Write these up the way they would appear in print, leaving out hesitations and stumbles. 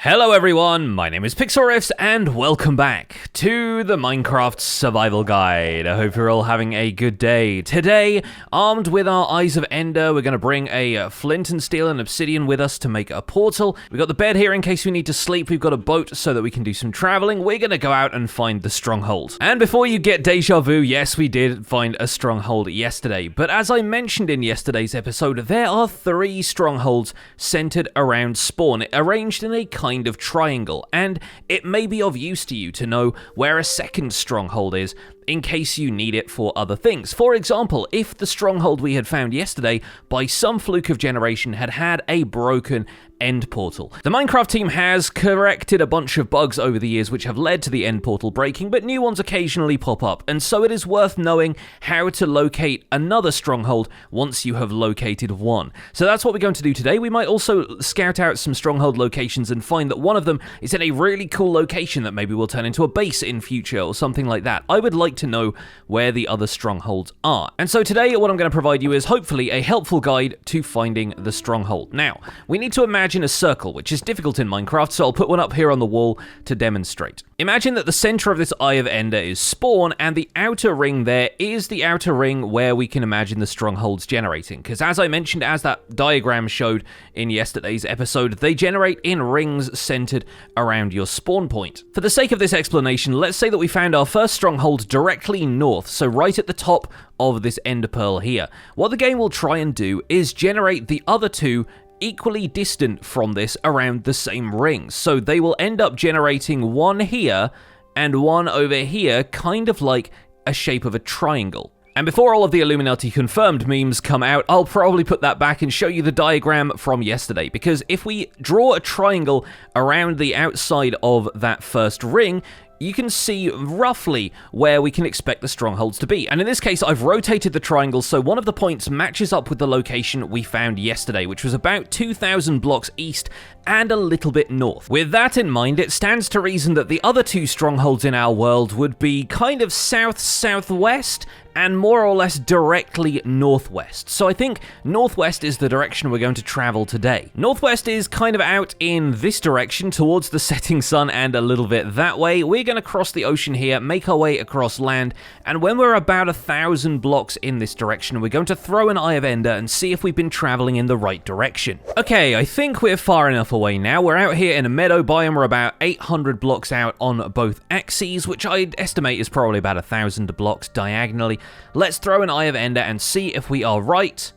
Hello everyone, my name is Pixlriffs and welcome back to the Minecraft Survival Guide. I hope you're all having a good day. Today, armed with our Eyes of Ender, we're going to bring a flint and steel and obsidian with us to make a portal. We've got the bed here in case we need to sleep. We've got a boat so that we can do some traveling. We're going to go out and find the Stronghold. And before you get deja vu, yes, we did find a Stronghold yesterday. But as I mentioned in yesterday's episode, there are 3 Strongholds centered around spawn, arranged in a kind of triangle, and it may be of use to you to know where a second stronghold is in case you need it for other things. For example, if the stronghold we had found yesterday, by some fluke of generation, had a broken end portal. The Minecraft team has corrected a bunch of bugs over the years which have led to the end portal breaking, but new ones occasionally pop up, and so it is worth knowing how to locate another stronghold once you have located one. So that's what we're going to do today. We might also scout out some stronghold locations and find that one of them is in a really cool location that maybe will turn into a base in future or something like that. I would like to know where the other strongholds are. And so today what I'm going to provide you is hopefully a helpful guide to finding the stronghold. Now, we need to imagine a circle, which is difficult in Minecraft, so I'll put one up here on the wall to demonstrate. Imagine that the center of this Eye of Ender is spawn, and the outer ring there is the outer ring where we can imagine the strongholds generating. Because as I mentioned, as that diagram showed in yesterday's episode, they generate in rings centered around your spawn point. For the sake of this explanation, let's say that we found our first stronghold directly north, so right at the top of this ender pearl here. What the game will try and do is generate the other two equally distant from this around the same rings. So they will end up generating one here and one over here, kind of like a shape of a triangle. And before all of the Illuminati confirmed memes come out, I'll probably put that back and show you the diagram from yesterday, because if we draw a triangle around the outside of that first ring, you can see roughly where we can expect the strongholds to be. And in this case, I've rotated the triangle so one of the points matches up with the location we found yesterday, which was about 2,000 blocks east and a little bit north. With that in mind, it stands to reason that the other 2 strongholds in our world would be kind of south-southwest and more or less directly northwest. So I think northwest is the direction we're going to travel today. Northwest is kind of out in this direction towards the setting sun and a little bit that way. We're going to cross the ocean here, make our way across land, and when we're about 1,000 blocks in this direction, we're going to throw an Eye of Ender and see if we've been traveling in the right direction. Okay, I think we're far enough away now. We're out here in a meadow biome. We're about 800 blocks out on both axes, which I'd estimate is probably about 1,000 blocks diagonally. Let's throw an Eye of Ender and see if we are right.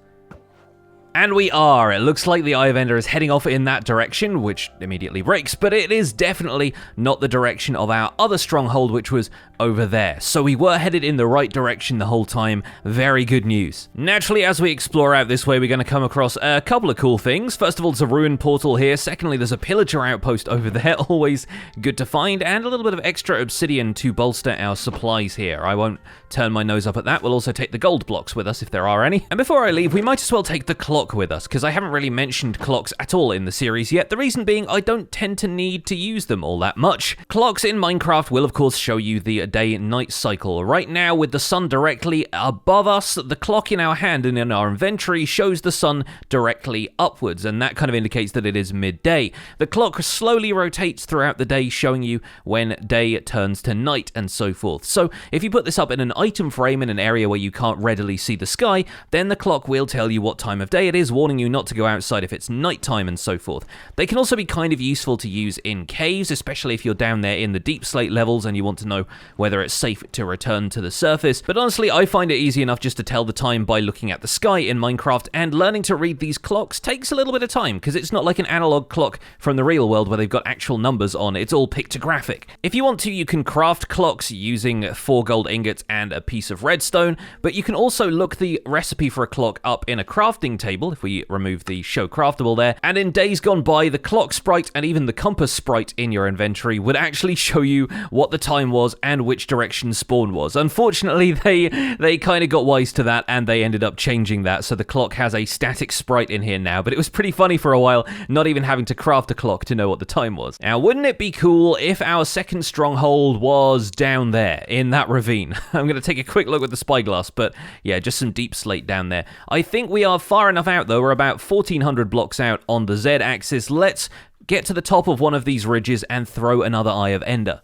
And we are. It looks like the Eye of Ender is heading off in that direction, which immediately breaks, but it is definitely not the direction of our other stronghold, which was over there. So we were headed in the right direction the whole time. Very good news. Naturally, as we explore out this way, we're going to come across a couple of cool things. First of all, there's a ruined portal here. Secondly, there's a pillager outpost over there. Always good to find. And a little bit of extra obsidian to bolster our supplies here. I won't turn my nose up at that. We'll also take the gold blocks with us if there are any. And before I leave, we might as well take the clock with us, because I haven't really mentioned clocks at all in the series yet. The reason being, I don't tend to need to use them all that much. Clocks in Minecraft will of course show you the day-night cycle. Right now, with the sun directly above us, the clock in our hand and in our inventory shows the sun directly upwards, and that kind of indicates that it is midday. The clock slowly rotates throughout the day, showing you when day turns to night and so forth. So if you put this up in an item frame in an area where you can't readily see the sky, then the clock will tell you what time of day it is, warning you not to go outside if it's nighttime and so forth. They can also be kind of useful to use in caves, especially if you're down there in the deep slate levels and you want to know whether it's safe to return to the surface. But honestly, I find it easy enough just to tell the time by looking at the sky in Minecraft, and learning to read these clocks takes a little bit of time, because it's not like an analog clock from the real world where they've got actual numbers on. It's all pictographic. If you want to, you can craft clocks using 4 gold ingots and a piece of redstone, but you can also look the recipe for a clock up in a crafting table, if we remove the show craftable there, and in days gone by, the clock sprite and even the compass sprite in your inventory would actually show you what the time was and which direction spawn was. Unfortunately, they kind of got wise to that and they ended up changing that, so the clock has a static sprite in here now, but it was pretty funny for a while not even having to craft a clock to know what the time was. Now, wouldn't it be cool if our second stronghold was down there in that ravine? I'm going to take a quick look with the spyglass, but yeah, just some deep slate down there. I think we are far enough out though. We're about 1,400 blocks out on the Z-axis. Let's get to the top of one of these ridges and throw another Eye of Ender.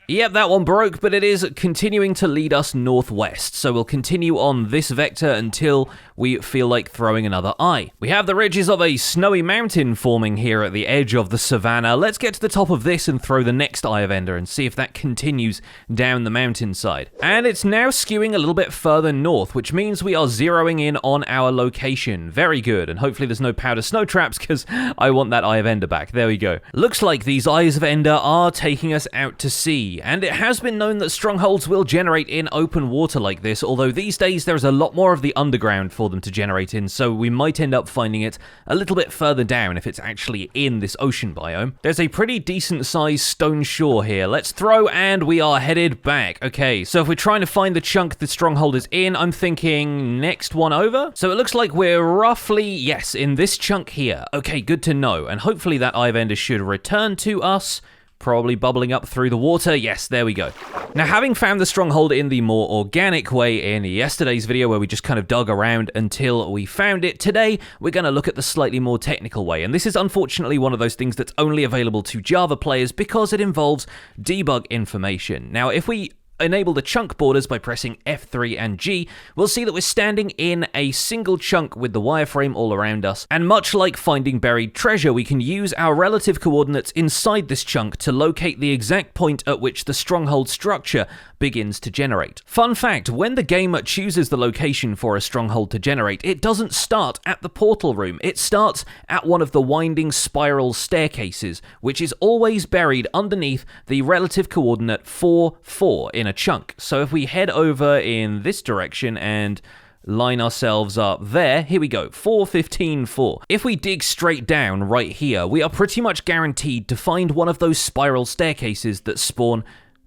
Yep, that one broke, but it is continuing to lead us northwest, so we'll continue on this vector until we feel like throwing another eye. We have the ridges of a snowy mountain forming here at the edge of the savannah. Let's get to the top of this and throw the next Eye of Ender and see if that continues down the mountainside. And it's now skewing a little bit further north, which means we are zeroing in on our location. Very good, and hopefully there's no powder snow traps because I want that Eye of Ender back. There we go. Looks like these Eyes of Ender are taking us out to sea. And it has been known that strongholds will generate in open water like this, although these days there's a lot more of the underground for them to generate in, so we might end up finding it a little bit further down if it's actually in this ocean biome. There's a pretty decent sized stone shore here. Let's throw, and we are headed back. Okay, so if we're trying to find the chunk the stronghold is in, I'm thinking next one over. So it looks like we're roughly, yes, in this chunk here. Okay, good to know, and hopefully that Eye of Ender should return to us. Probably bubbling up through the water. Yes, there we go. Now, having found the stronghold in the more organic way in yesterday's video where we just kind of dug around until we found it, today we're going to look at the slightly more technical way. And this is unfortunately one of those things that's only available to Java players because it involves debug information. Now, if we enable the chunk borders by pressing F3 and G, we'll see that we're standing in a single chunk with the wireframe all around us, and much like finding buried treasure, we can use our relative coordinates inside this chunk to locate the exact point at which the stronghold structure begins to generate. Fun fact, when the game chooses the location for a stronghold to generate, it doesn't start at the portal room, it starts at one of the winding spiral staircases, which is always buried underneath the relative coordinate 4, 4 in a chunk. So if we head over in this direction and line ourselves up there, here we go, 4, 15, 4. If we dig straight down right here, we are pretty much guaranteed to find one of those spiral staircases that spawn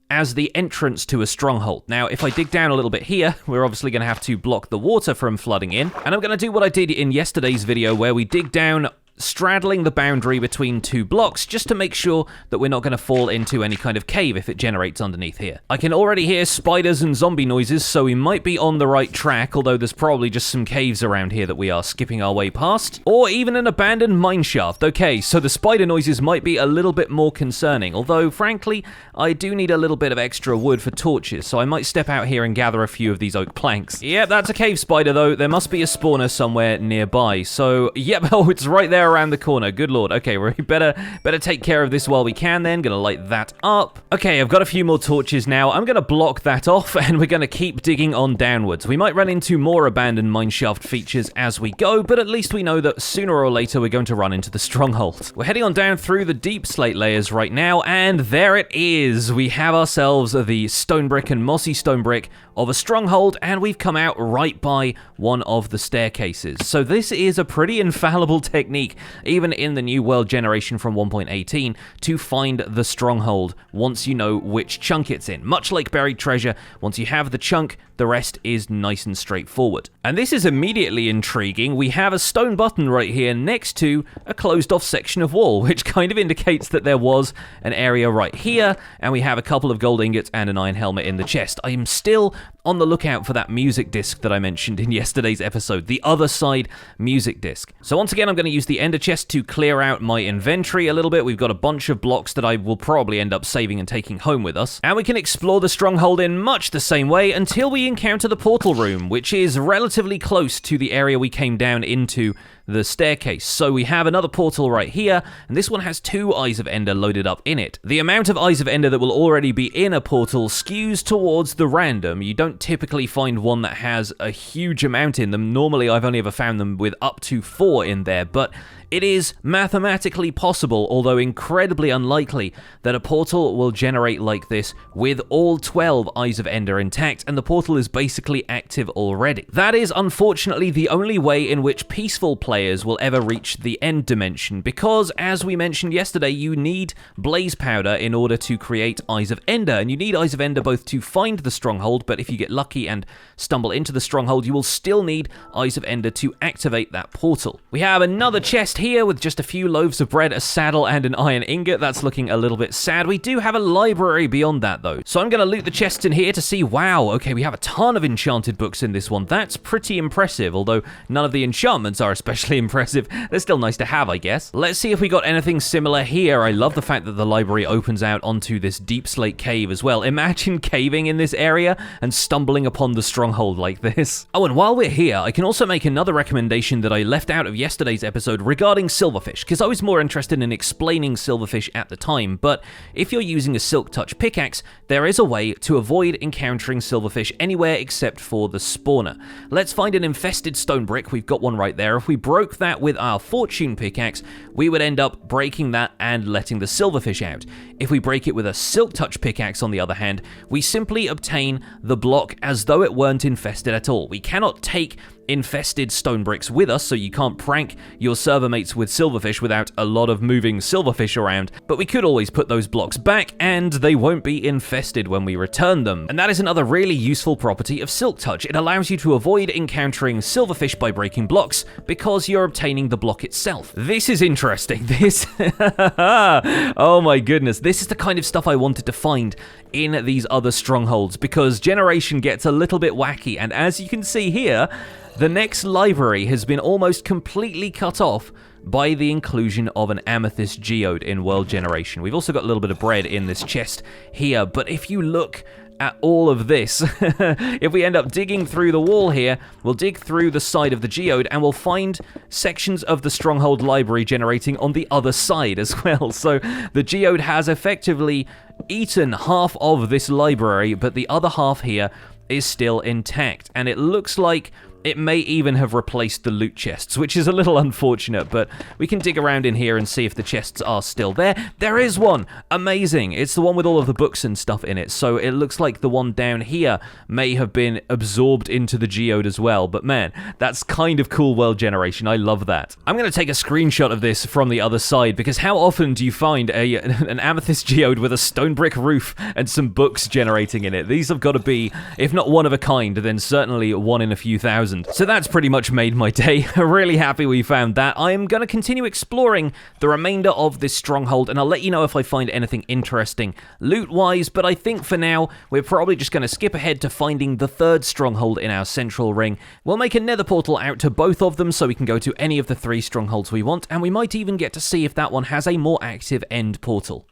as the entrance to a stronghold. Now, if I dig down a little bit here, we're obviously going to have to block the water from flooding in, and I'm going to do what I did in yesterday's video where we dig down straddling the boundary between two blocks just to make sure that we're not going to fall into any kind of cave if it generates underneath here. I can already hear spiders and zombie noises, so we might be on the right track, although there's probably just some caves around here that we are skipping our way past, or even an abandoned mineshaft. Okay, so the spider noises might be a little bit more concerning, although frankly I do need a little bit of extra wood for torches, so I might step out here and gather a few of these oak planks. Yep, that's a cave spider though. There must be a spawner somewhere nearby, so yep, oh, it's right there around the corner. Good lord. Okay, we better take care of this while we can then. Gonna light that up. Okay, I've got a few more torches now. I'm gonna block that off and we're gonna keep digging on downwards. We might run into more abandoned mineshaft features as we go, but at least we know that sooner or later we're going to run into the stronghold. We're heading on down through the deep slate layers right now, and there it is. We have ourselves the stone brick and mossy stone brick of a stronghold, and we've come out right by one of the staircases. So this is a pretty infallible technique, even in the new world generation from 1.18, to find the stronghold once you know which chunk it's in. Much like buried treasure, once you have the chunk, the rest is nice and straightforward. And this is immediately intriguing. We have a stone button right here next to a closed off section of wall, which kind of indicates that there was an area right here, and we have a couple of gold ingots and an iron helmet in the chest. I am still on the lookout for that music disc that I mentioned in yesterday's episode, the other side music disc. So once again, I'm going to use the ender chest to clear out my inventory a little bit. We've got a bunch of blocks that I will probably end up saving and taking home with us. And we can explore the stronghold in much the same way until we encounter the portal room, which is relatively close to the area we came down into the staircase. So we have another portal right here, and this one has 2 Eyes of Ender loaded up in it. The amount of Eyes of Ender that will already be in a portal skews towards the random. You don't typically find one that has a huge amount in them. Normally I've only ever found them with up to 4 in there, but it is mathematically possible, although incredibly unlikely, that a portal will generate like this with all 12 Eyes of Ender intact, and the portal is basically active already. That is unfortunately the only way in which peaceful players will ever reach the end dimension, because as we mentioned yesterday, you need blaze powder in order to create Eyes of Ender, and you need Eyes of Ender both to find the stronghold, but if you get lucky and stumble into the stronghold, you will still need Eyes of Ender to activate that portal. We have another chest here with just a few loaves of bread, a saddle, and an iron ingot. That's looking a little bit sad. We do have a library beyond that, though. So I'm going to loot the chests in here to see, wow, okay, we have a ton of enchanted books in this one. That's pretty impressive, although none of the enchantments are especially impressive. They're still nice to have, I guess. Let's see if we got anything similar here. I love the fact that the library opens out onto this deep slate cave as well. Imagine caving in this area and stumbling upon the stronghold like this. Oh, and while we're here, I can also make another recommendation that I left out of yesterday's episode regarding silverfish, because I was more interested in explaining silverfish at the time, but if you're using a silk touch pickaxe, there is a way to avoid encountering silverfish anywhere except for the spawner. Let's find an infested stone brick. We've got one right there. If we broke that with our fortune pickaxe, we would end up breaking that and letting the silverfish out. If we break it with a silk touch pickaxe, on the other hand, we simply obtain the block as though it weren't infested at all. We cannot take infested stone bricks with us, so you can't prank your server mates with silverfish without a lot of moving silverfish around, but we could always put those blocks back and they won't be infested when we return them. And that is another really useful property of Silk Touch. It allows you to avoid encountering silverfish by breaking blocks because you're obtaining the block itself. This is interesting. This oh my goodness, this is the kind of stuff I wanted to find in these other strongholds, because generation gets a little bit wacky, and as you can see here, the next library has been almost completely cut off by the inclusion of an amethyst geode in world generation. We've also got a little bit of bread in this chest here, but if you look at all of this, if we end up digging through the wall here, we'll dig through the side of the geode and we'll find sections of the stronghold library generating on the other side as well. So the geode has effectively eaten half of this library, but the other half here is still intact, and it looks like it may even have replaced the loot chests, which is a little unfortunate, but we can dig around in here and see if the chests are still there. There is one! Amazing! It's the one with all of the books and stuff in it, so it looks like the one down here may have been absorbed into the geode as well, but man, that's kind of cool world generation. I love that. I'm going to take a screenshot of this from the other side, because how often do you find an amethyst geode with a stone brick roof and some books generating in it? These have got to be, if not one of a kind, then certainly one in a few thousand. So that's pretty much made my day. Really happy we found that. I am going to continue exploring the remainder of this stronghold, and I'll let you know if I find anything interesting loot-wise, but I think for now, we're probably just going to skip ahead to finding the third stronghold in our central ring. We'll make a nether portal out to both of them so we can go to any of the 3 strongholds we want, and we might even get to see if that one has a more active end portal.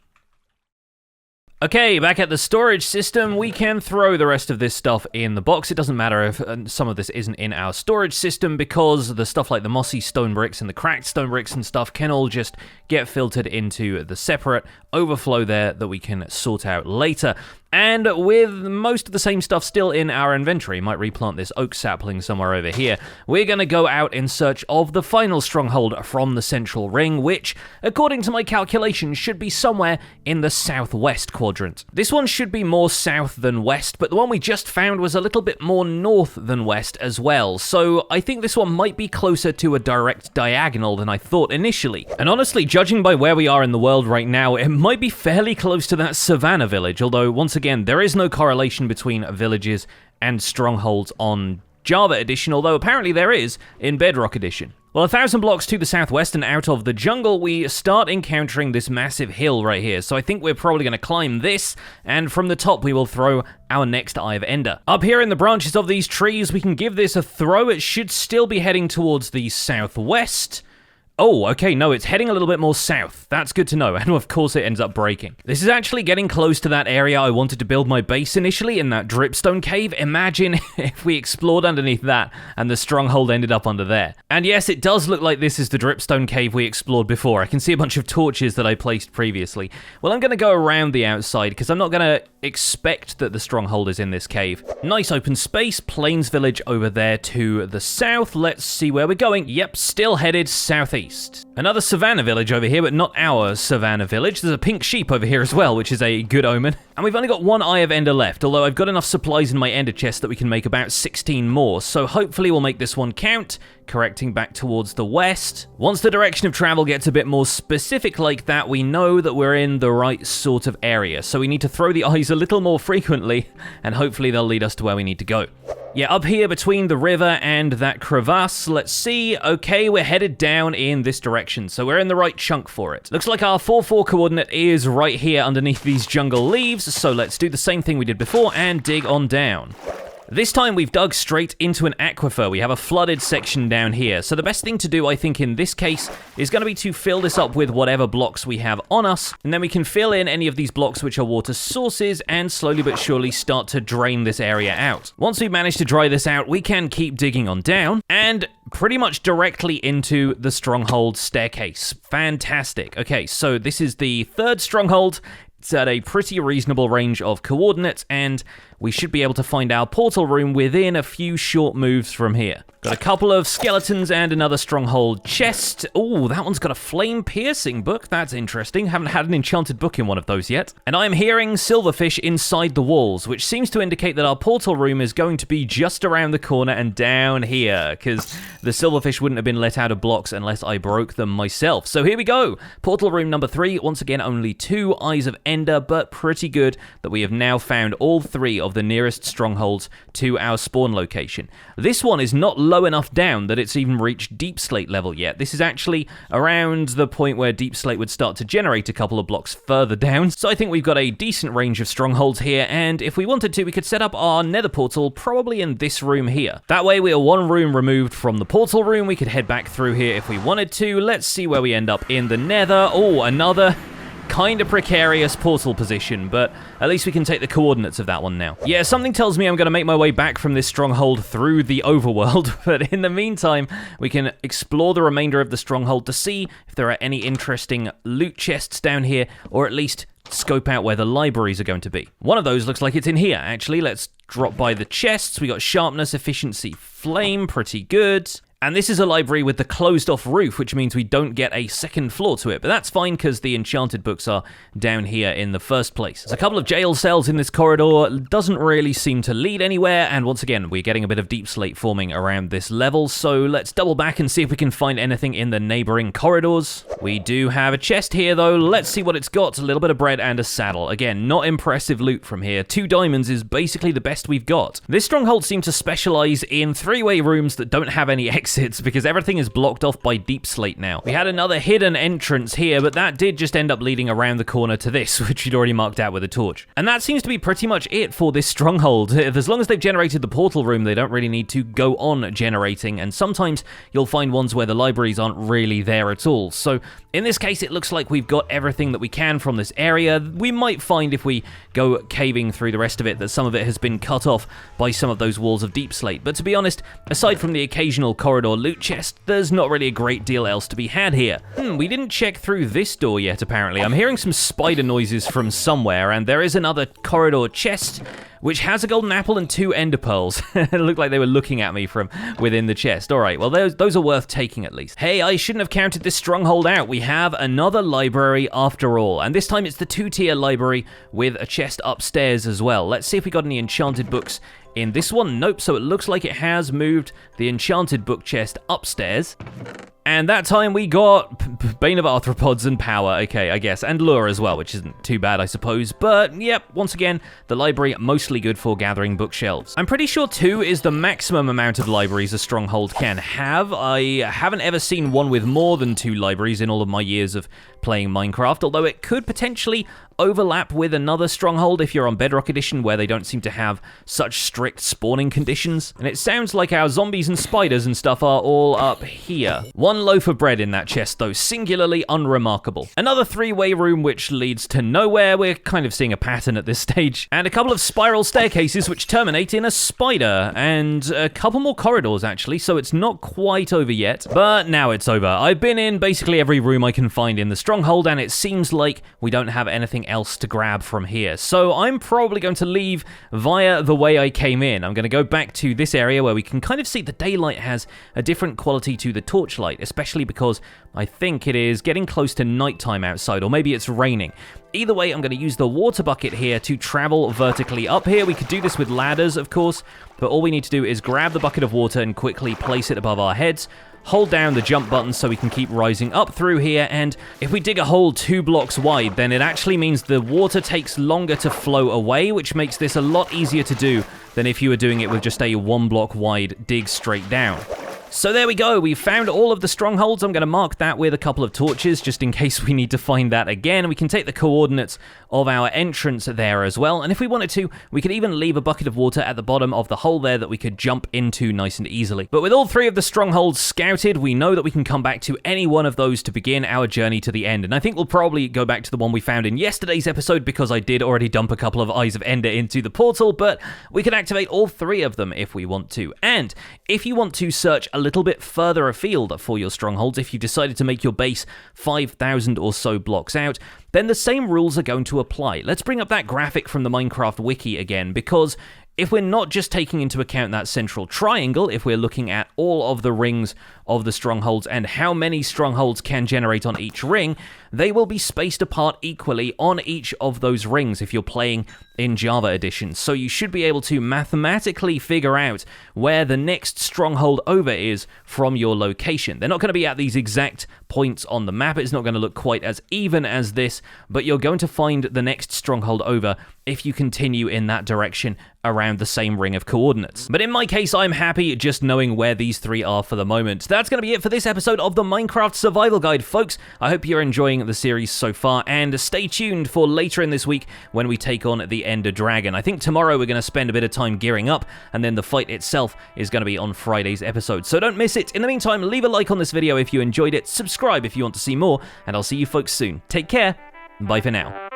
Okay, back at the storage system, we can throw the rest of this stuff in the box. It doesn't matter if some of this isn't in our storage system, because the stuff like the mossy stone bricks and the cracked stone bricks and stuff can all just get filtered into the separate overflow there that we can sort out later. And with most of the same stuff still in our inventory, might replant this oak sapling somewhere over here, we're going to go out in search of the final stronghold from the central ring, which, according to my calculations, should be somewhere in the southwest quadrant. This one should be more south than west, but the one we just found was a little bit more north than west as well, so I think this one might be closer to a direct diagonal than I thought initially. And honestly, judging by where we are in the world right now, it might be fairly close to that savannah village, although once again, there is no correlation between villages and strongholds on Java Edition, although apparently there is in Bedrock Edition. Well, 1,000 blocks to the southwest and out of the jungle, we start encountering this massive hill right here. So I think we're probably going to climb this, and from the top we will throw our next Eye of Ender. Up here in the branches of these trees, we can give this a throw. It should still be heading towards the southwest. Oh, okay, no, it's heading a little bit more south. That's good to know, and of course it ends up breaking. This is actually getting close to that area I wanted to build my base initially, in that dripstone cave. Imagine if we explored underneath that, and the stronghold ended up under there. And yes, it does look like this is the dripstone cave we explored before. I can see a bunch of torches that I placed previously. Well, I'm going to go around the outside, because I'm not going to expect that the stronghold is in this cave. Nice open space, Plains Village over there to the south. Let's see where we're going. Yep, still headed southeast. Another savannah village over here, but not our savannah village. There's a pink sheep over here as well, which is a good omen. And we've only got 1 Eye of Ender left, although I've got enough supplies in my ender chest that we can make about 16 more. So hopefully we'll make this one count, correcting back towards the west. Once the direction of travel gets a bit more specific like that, we know that we're in the right sort of area. So we need to throw the eyes a little more frequently, and hopefully they'll lead us to where we need to go. Yeah, up here between the river and that crevasse, let's see. Okay, we're headed down in this direction, so we're in the right chunk for it. Looks like our 4-4 coordinate is right here underneath these jungle leaves, so let's do the same thing we did before and dig on down. This time we've dug straight into an aquifer. We have a flooded section down here. So the best thing to do, I think, in this case is going to be to fill this up with whatever blocks we have on us. And then we can fill in any of these blocks which are water sources and slowly but surely start to drain this area out. Once we've managed to dry this out, we can keep digging on down and pretty much directly into the stronghold staircase. Fantastic. Okay, so this is the third stronghold. It's at a pretty reasonable range of coordinates, and we should be able to find our portal room within a few short moves from here. Got a couple of skeletons and another stronghold chest. Oh, that one's got a flame piercing book. That's interesting. Haven't had an enchanted book in one of those yet. And I'm hearing silverfish inside the walls, which seems to indicate that our portal room is going to be just around the corner and down here, because the silverfish wouldn't have been let out of blocks unless I broke them myself. So here we go. Portal room number 3. Once again, only 2 Eyes of Ender, but pretty good that we have now found all 3 of the nearest strongholds to our spawn location. This one is not low enough down that it's even reached deep slate level yet. This is actually around the point where deep slate would start to generate a couple of blocks further down. So I think we've got a decent range of strongholds here, and if we wanted to, we could set up our nether portal probably in this room here. That way we are 1 room removed from the portal room. We could head back through here if we wanted to. Let's see where we end up in the nether. Oh, another kind of precarious portal position, but at least we can take the coordinates of that one now. Yeah, something tells me I'm going to make my way back from this stronghold through the overworld, but in the meantime, we can explore the remainder of the stronghold to see if there are any interesting loot chests down here, or at least scope out where the libraries are going to be. One of those looks like it's in here, actually. Let's drop by the chests. We got sharpness, efficiency, flame, pretty good. And this is a library with the closed-off roof, which means we don't get a second floor to it. But that's fine, because the enchanted books are down here in the first place. There's a couple of jail cells in this corridor. Doesn't really seem to lead anywhere. And once again, we're getting a bit of deep slate forming around this level. So let's double back and see if we can find anything in the neighboring corridors. We do have a chest here, though. Let's see what it's got. A little bit of bread and a saddle. Again, not impressive loot from here. 2 diamonds is basically the best we've got. This stronghold seems to specialize in 3-way rooms that don't have any exits, because everything is blocked off by deep slate now. We had another hidden entrance here, but that did just end up leading around the corner to this, which you'd already marked out with a torch. And that seems to be pretty much it for this stronghold. As long as they've generated the portal room, they don't really need to go on generating, and sometimes you'll find ones where the libraries aren't really there at all. So in this case, it looks like we've got everything that we can from this area. We might find, if we go caving through the rest of it, that some of it has been cut off by some of those walls of deep slate. But to be honest, aside from the occasional corridor loot chest, there's not really a great deal else to be had here. We didn't check through this door yet, apparently. I'm hearing some spider noises from somewhere, and there is another corridor chest which has a golden apple and 2 ender pearls. It looked like they were looking at me from within the chest. All right, well, those are worth taking at least. Hey, I shouldn't have counted this stronghold out. We have another library after all, and this time it's the 2-tier library with a chest upstairs as well. Let's see if we got any enchanted books in this one. Nope, so it looks like it has moved the enchanted book chest upstairs. And that time we got Bane of Arthropods and Power, okay, I guess, and Lure as well, which isn't too bad, I suppose. But, yep, once again, the library mostly good for gathering bookshelves. I'm pretty sure 2 is the maximum amount of libraries a stronghold can have. I haven't ever seen one with more than 2 libraries in all of my years of playing Minecraft, although it could potentially overlap with another stronghold if you're on Bedrock Edition, where they don't seem to have such strict spawning conditions. And it sounds like our zombies and spiders and stuff are all up here. 1 loaf of bread in that chest, though, singularly unremarkable. Another 3-way room which leads to nowhere. We're kind of seeing a pattern at this stage. And a couple of spiral staircases which terminate in a spider. And a couple more corridors, actually, so it's not quite over yet. But now it's over. I've been in basically every room I can find in the stronghold, and it seems like we don't have anything else to grab from here. So I'm probably going to leave via the way I came in. I'm going to go back to this area where we can kind of see the daylight has a different quality to the torchlight, especially because I think it is getting close to nighttime outside, or maybe it's raining. Either way, I'm going to use the water bucket here to travel vertically up here. We could do this with ladders, of course, but all we need to do is grab the bucket of water and quickly place it above our heads. hold down the jump button so we can keep rising up through here, and if we dig a hole 2 blocks wide, then it actually means the water takes longer to flow away, which makes this a lot easier to do than if you were doing it with just a 1 block wide dig straight down. So there we go, we've found all of the strongholds. I'm going to mark that with a couple of torches just in case we need to find that again. We can take the coordinates of our entrance there as well, and if we wanted to, we could even leave a bucket of water at the bottom of the hole there that we could jump into nice and easily. But with all 3 of the strongholds scouted, we know that we can come back to any one of those to begin our journey to the end, and I think we'll probably go back to the one we found in yesterday's episode because I did already dump a couple of Eyes of Ender into the portal, but we can activate all 3 of them if we want to. And if you want to search a little bit further afield for your strongholds, if you decided to make your base 5,000 or so blocks out, then the same rules are going to apply. Let's bring up that graphic from the Minecraft wiki again, because if we're not just taking into account that central triangle, if we're looking at all of the rings of the strongholds and how many strongholds can generate on each ring, they will be spaced apart equally on each of those rings if you're playing in Java Edition. So you should be able to mathematically figure out where the next stronghold over is from your location. They're not going to be at these exact points on the map. It's not going to look quite as even as this, but you're going to find the next stronghold over if you continue in that direction around the same ring of coordinates. But in my case, I'm happy just knowing where these 3 are for the moment. That's going to be it for this episode of the Minecraft Survival Guide, folks. I hope you're enjoying the series so far, and stay tuned for later in this week when we take on the Ender Dragon. I think tomorrow we're going to spend a bit of time gearing up, and then the fight itself is going to be on Friday's episode, so don't miss it. In the meantime, leave a like on this video if you enjoyed it, subscribe if you want to see more, and I'll see you folks soon. Take care, bye for now.